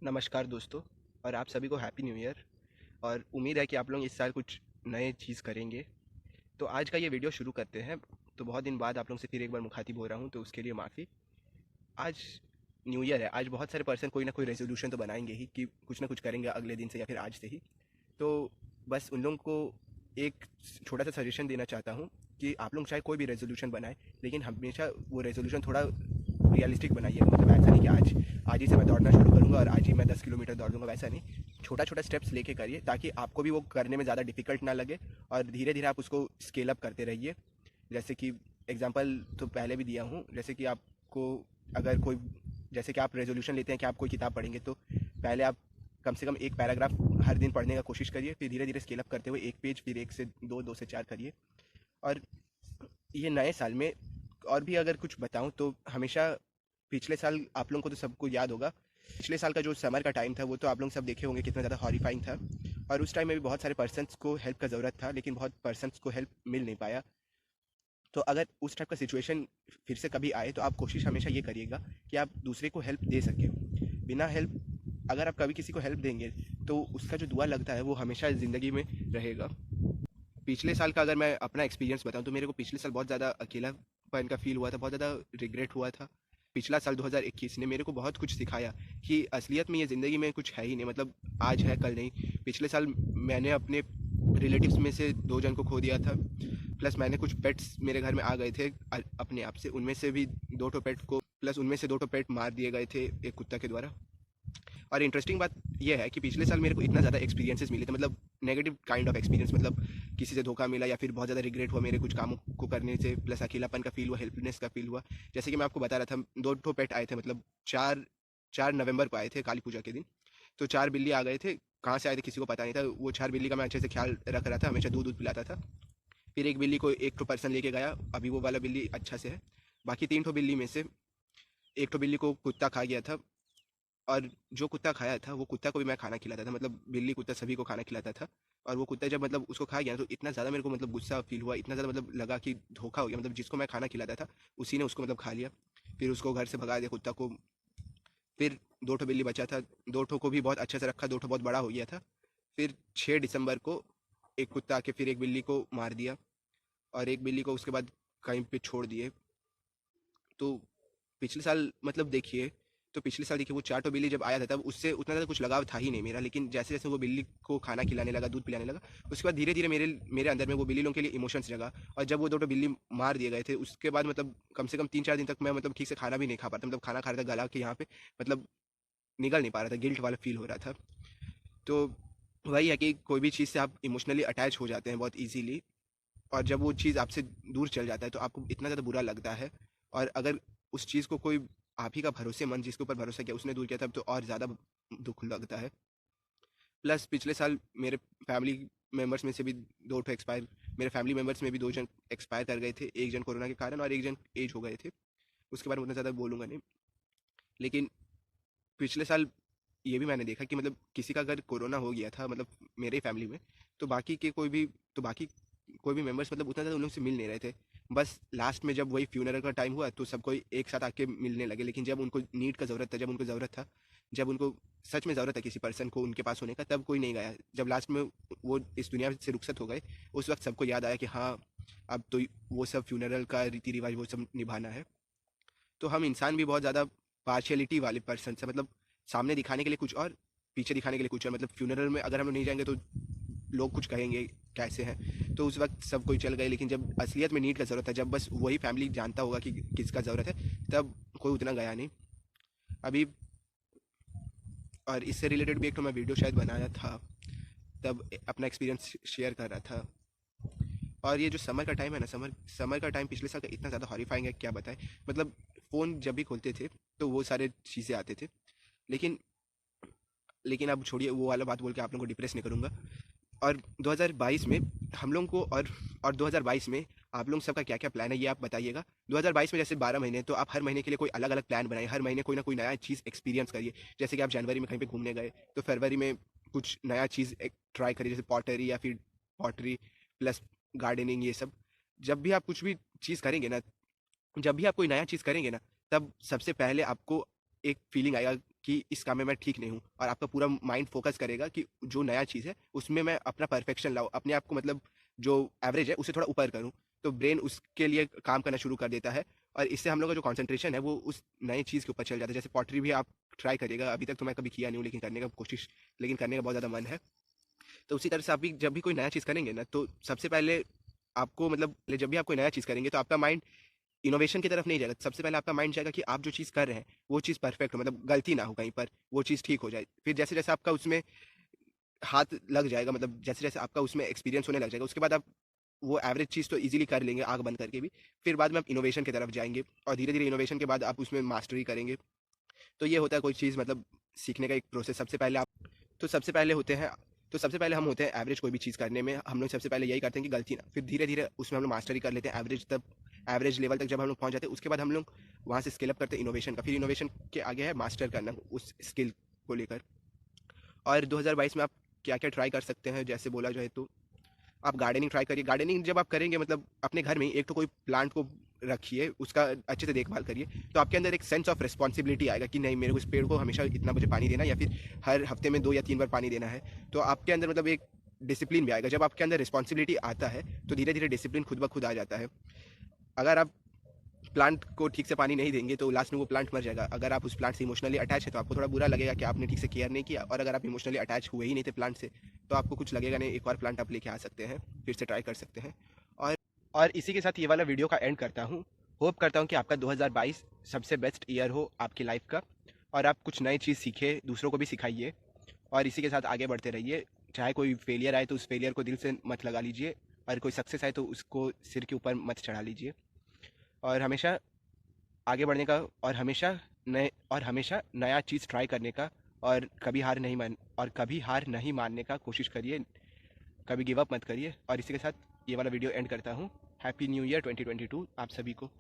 नमस्कार दोस्तों। और आप सभी को हैप्पी न्यू ईयर। और उम्मीद है कि आप लोग इस साल कुछ नए चीज़ करेंगे। तो आज का ये वीडियो शुरू करते हैं। तो बहुत दिन बाद आप लोग से फिर एक बार मुखातिब हो रहा हूँ, तो उसके लिए माफ़ी। आज न्यू ईयर है। आज बहुत सारे पर्सन कोई ना कोई रेजोल्यूशन तो बनाएंगे ही कि कुछ ना कुछ करेंगे अगले दिन से या फिर आज से ही। तो बस उन लोगों को एक छोटा सा सजेशन देना चाहता हूँ कि आप लोग चाहे कोई भी रेजोल्यूशन बनाए, लेकिन हमेशा वो रेजोल्यूशन थोड़ा रियलिस्टिक बनाइए। मतलब ऐसा नहीं कि आज ही से मैं दौड़ना शुरू करूँगा और आज ही मैं 10 किलोमीटर दौड़ दूँगा, वैसा नहीं। छोटा छोटा स्टेप्स लेके करिए ताकि आपको भी वो करने में ज़्यादा डिफिकल्ट ना लगे, और धीरे धीरे आप उसको स्केल अप करते रहिए। जैसे कि एग्जांपल तो पहले भी दिया हूँ, जैसे कि आपको अगर कोई, जैसे कि आप रेजोल्यूशन लेते हैं कि आप कोई किताब पढ़ेंगे, तो पहले आप कम से कम एक पैराग्राफ हर दिन पढ़ने का कोशिश करिए। फिर धीरे धीरे स्केल अप करते हुए एक पेज, फिर एक से दो, दो से चार करिए। और ये नए साल में और भी अगर कुछ बताऊं तो हमेशा पिछले साल आप लोगों को तो सबको याद होगा, पिछले साल का जो समर का टाइम था वो तो आप लोग सब देखे होंगे कितना ज़्यादा हॉरिफाइंग था। और उस टाइम में भी बहुत सारे पर्सन्स को हेल्प का ज़रूरत था, लेकिन बहुत पर्सन्स को हेल्प मिल नहीं पाया। तो अगर उस टाइप का सिचुएशन फिर से कभी आए तो आप कोशिश हमेशा ये करिएगा कि आप दूसरे को हेल्प दे सकें। बिना हेल्प, अगर आप कभी किसी को हेल्प देंगे तो उसका जो दुआ लगता है वो हमेशा ज़िंदगी में रहेगा। पिछले साल का अगर मैं अपना एक्सपीरियंस बताऊं तो मेरे को पिछले साल बहुत ज़्यादा अकेलापन का फील हुआ था, बहुत ज़्यादा रिग्रेट हुआ था। पिछला साल 2021 ने मेरे को बहुत कुछ सिखाया कि असलियत में ये ज़िंदगी में कुछ है ही नहीं, मतलब आज है कल नहीं। पिछले साल मैंने अपने रिलेटिव्स में से 2 जन को खो दिया था। प्लस मैंने कुछ पेट्स मेरे घर में आ गए थे अपने आप से, उनमें से भी 2 ठो पेट को, प्लस उनमें से 2 ठो पेट मार दिए गए थे एक कुत्ता के द्वारा। और इंटरेस्टिंग बात यह है कि पिछले साल मेरे को इतना ज़्यादा एक्सपीरियंसेस मिले थे, मतलब नेगेटिव काइंड ऑफ एक्सपीरियंस, मतलब किसी से धोखा मिला या फिर बहुत ज़्यादा रिग्रेट हुआ मेरे कुछ कामों को करने से, प्लस अकेलापन का फील हुआ, हेल्पलेस का फील हुआ। जैसे कि मैं आपको बता रहा था, 2 ठो पेट आए थे, मतलब 4 नवंबर को आए थे, काली पूजा के दिन। तो 4 बिल्ली आ गए थे, कहाँ से आए थे किसी को पता नहीं था। वो 4 बिल्ली का मैं अच्छे से ख्याल रख रहा था, हमेशा दूध दूध पिलाता था। फिर एक बिल्ली को एक ठो पर्सन लेके गया, अभी वो वाला बिल्ली अच्छा से है। बाकी 3 ठो बिल्ली में से एक ठो बिल्ली को कुत्ता खा गया था। और जो कुत्ता खाया था वो कुत्ता को भी मैं खाना खिलाता था, मतलब बिल्ली कुत्ता सभी को खाना खिलाता था। और वो कुत्ता जब मतलब उसको खा गया तो इतना ज़्यादा मेरे को मतलब गुस्सा फील हुआ, इतना ज़्यादा मतलब लगा कि धोखा हो गया, मतलब जिसको मैं खाना खिलाता था उसी ने उसको मतलब खा लिया। फिर उसको घर से भगा दिया कुत्ता को। फिर 2 ठो बिल्ली बचा था, 2 ठो को भी बहुत अच्छे से रखा, 2 ठो बहुत बड़ा हो गया था। फिर 6 दिसंबर को एक कुत्ता आके फिर एक बिल्ली को मार दिया, और एक बिल्ली को उसके बाद कहीं पे छोड़ दिए। तो पिछले साल मतलब देखिए, तो पिछले साल देखिए वो चाटो बिल्ली जब आया था तब उससे उतना ज़्यादा कुछ लगाव था ही नहीं मेरा, लेकिन जैसे जैसे वो बिल्ली को खाना खिलाने लगा, दूध पिलाने लगा, उसके बाद धीरे धीरे मेरे मेरे अंदर में वो बिल्ली लोगों के लिए इमोशंस जगा। और जब वो 2 बिल्ली मार दिए गए थे उसके बाद मतलब कम से कम 3-4 दिन तक मैं मतलब ठीक से खाना भी नहीं खा पाता, मतलब खाना खा रहा था गला के यहाँ पे, मतलब निगल नहीं पा रहा था, गिल्ट वाला फील हो रहा था। तो वही है कि कोई भी चीज़ से आप इमोशनली अटैच हो जाते हैं बहुत ईजीली, और जब वो चीज़ आपसे दूर चल जाता है तो आपको इतना ज़्यादा बुरा लगता है। और अगर उस चीज़ को कोई आप ही का भरोसेमंद जिसके ऊपर भरोसा किया उसने दूर किया तब तो और ज़्यादा दुख लगता है। प्लस पिछले साल मेरे फैमिली मेंबर्स में से भी 2 ठो एक्सपायर, मेरे फैमिली मेंबर्स में भी 2 जन एक्सपायर कर गए थे, एक जन कोरोना के कारण और एक जन एज हो गए थे। उसके बारे में उतना ज़्यादा बोलूँगा नहीं। लेकिन पिछले साल ये भी मैंने देखा कि मतलब किसी का अगर कोरोना हो गया था, मतलब मेरे फैमिली में, तो बाकी के कोई भी, तो बाकी कोई भी मेंबर्स मतलब उतना ज़्यादा उन लोग से मिल नहीं रहे थे। बस लास्ट में जब वही फ्यूनरल का टाइम हुआ तो सब कोई एक साथ आके मिलने लगे, लेकिन जब उनको नीड का ज़रूरत था, जब उनको ज़रूरत था, जब उनको सच में ज़रूरत है किसी पर्सन को उनके पास होने का, तब कोई नहीं गया। जब लास्ट में वो इस दुनिया से रुखसत हो गए, उस वक्त सबको याद आया कि हाँ, अब तो वो सब फ्यूनरल का रीति रिवाज वो सब निभाना है। तो हम इंसान भी बहुत ज़्यादा पार्शियलिटी वाले पर्सन है, मतलब सामने दिखाने के लिए कुछ और, पीछे दिखाने के लिए कुछ और। मतलब फ्यूनरल में अगर हम लोग नहीं जाएंगे तो लोग कुछ कहेंगे कैसे हैं, तो उस वक्त सब कोई चल गए। लेकिन जब असलियत में नीड का ज़रूरत है, जब बस वही फैमिली जानता होगा कि किसका ज़रूरत है, तब कोई उतना गया नहीं अभी। और इससे रिलेटेड भी एक तो मैं वीडियो शायद बनाया था, तब अपना एक्सपीरियंस शेयर कर रहा था। और ये जो समर का टाइम है ना, समर समर का टाइम पिछले साल का इतना ज़्यादा हॉरिफाइंग है क्या बताएं। मतलब फ़ोन जब भी खोलते थे तो वो सारे चीज़ें आते थे। लेकिन लेकिन अब छोड़िए, वो वाला बात बोल के आप लोगों को डिप्रेस नहीं करूँगा। और 2022 में हम लोगों को, और 2022 में आप लोग सबका क्या क्या प्लान है ये आप बताइएगा। 2022 में जैसे 12 महीने, तो आप हर महीने के लिए कोई अलग अलग प्लान बनाइए, हर महीने कोई ना कोई नया चीज़ एक्सपीरियंस करिए। जैसे कि आप जनवरी में कहीं पे घूमने गए तो फरवरी में कुछ नया चीज़ ट्राई करिए, जैसे पॉटरी या फिर पॉटरी प्लस गार्डनिंग, ये सब। जब भी आप कुछ भी चीज़ करेंगे ना, जब भी आप कोई नया चीज़ करेंगे ना, तब सबसे पहले आपको एक फीलिंग आएगा, कि इस काम में मैं ठीक नहीं हूँ, और आपका पूरा माइंड फोकस करेगा कि जो नया चीज़ है उसमें मैं अपना परफेक्शन लाऊँ, अपने आप को मतलब जो एवरेज है उससे थोड़ा ऊपर करूँ। तो ब्रेन उसके लिए काम करना शुरू कर देता है, और इससे हम लोग का जो कंसंट्रेशन है वो उस नई चीज़ के ऊपर चल जाता है। जैसे पॉटरी भी आप ट्राई करिएगा, अभी तक तो मैं कभी किया नहीं हूँ, लेकिन करने का बहुत ज़्यादा मन है। तो उसी तरह से आप भी जब भी कोई नया चीज़ करेंगे ना, तो सबसे पहले आपको मतलब जब भी आप कोई नया चीज़ करेंगे तो आपका माइंड इनोवेशन की तरफ नहीं जाएगा। सबसे पहले आपका माइंड जाएगा कि आप जो चीज़ कर रहे हैं वो चीज़ परफेक्ट हो, मतलब गलती ना हो कहीं पर, वो चीज़ ठीक हो जाए। फिर जैसे जैसे आपका उसमें हाथ लग जाएगा, मतलब जैसे जैसे आपका उसमें एक्सपीरियंस होने लग जाएगा, उसके बाद आप वो एवरेज चीज़ तो इजीली कर लेंगे आंख बंद करके भी। फिर बाद में आप इनोवेशन की तरफ जाएंगे, और धीरे धीरे इनोवेशन के बाद आप उसमें मास्टरी करेंगे। तो ये होता है कोई चीज़ मतलब सीखने का एक प्रोसेस। सबसे पहले आप तो सबसे पहले होते हैं तो सबसे पहले हम होते हैं एवरेज कोई भी चीज़ करने में। हम लोग सबसे पहले यही करते हैं कि गलती ना, फिर धीरे धीरे उसमें हम लोग मास्टरी कर लेते हैं एवरेज, तब एवरेज लेवल तक जब हम लोग पहुंच जाते हैं उसके बाद हम लोग वहाँ से स्केल अप करते हैं इनोवेशन का। फिर इनोवेशन के आगे है मास्टर करना उस स्किल को लेकर। और 2022 में आप क्या क्या ट्राई कर सकते हैं, जैसे बोला जाए तो आप गार्डनिंग ट्राई करिए। गार्डनिंग जब आप करेंगे मतलब अपने घर में ही एक तो कोई प्लांट को रखिए, उसका अच्छे से देखभाल करिए, तो आपके अंदर एक सेंस ऑफ रिस्पॉन्सिबिलिटी आएगा कि नहीं, मेरे को इस पेड़ को हमेशा इतना मुझे पानी देना है, या फिर हर हफ्ते में 2 या 3 बार पानी देना है। तो आपके अंदर मतलब एक डिसिप्लिन भी आएगा। जब आपके अंदर रिस्पॉन्सिबिलिटी आता है तो धीरे धीरे डिसिप्लिन खुद ब खुद आ जाता है। अगर आप प्लांट को ठीक से पानी नहीं देंगे तो लास्ट में वो प्लांट मर जाएगा। अगर आप उस प्लांट से इमोशनली अटैच है तो आपको थोड़ा बुरा लगेगा कि आपने ठीक से केयर नहीं किया, और अगर आप इमोशनली अटैच हुए ही नहीं थे प्लांट से तो आपको कुछ लगेगा नहीं। एक और प्लांट आप लेके आ सकते हैं, फिर से ट्राई कर सकते हैं। और और इसी के साथ ये वाला वीडियो का एंड करता हूँ। होप करता हूँ कि आपका 2022 सबसे बेस्ट ईयर हो आपकी लाइफ का, और आप कुछ नई चीज़ सीखे, दूसरों को भी सिखाइए, और इसी के साथ आगे बढ़ते रहिए। चाहे कोई फेलियर आए तो उस फेलियर को दिल से मत लगा लीजिए, और कोई सक्सेस आए तो उसको सिर के ऊपर मत चढ़ा लीजिए। और हमेशा आगे बढ़ने का, और हमेशा नया चीज़ ट्राई करने का, और कभी हार नहीं मानने का कोशिश करिए। कभी गिव अप मत करिए। और इसी के साथ ये वाला वीडियो एंड करता हूँ। हैप्पी न्यू ईयर 2022 आप सभी को।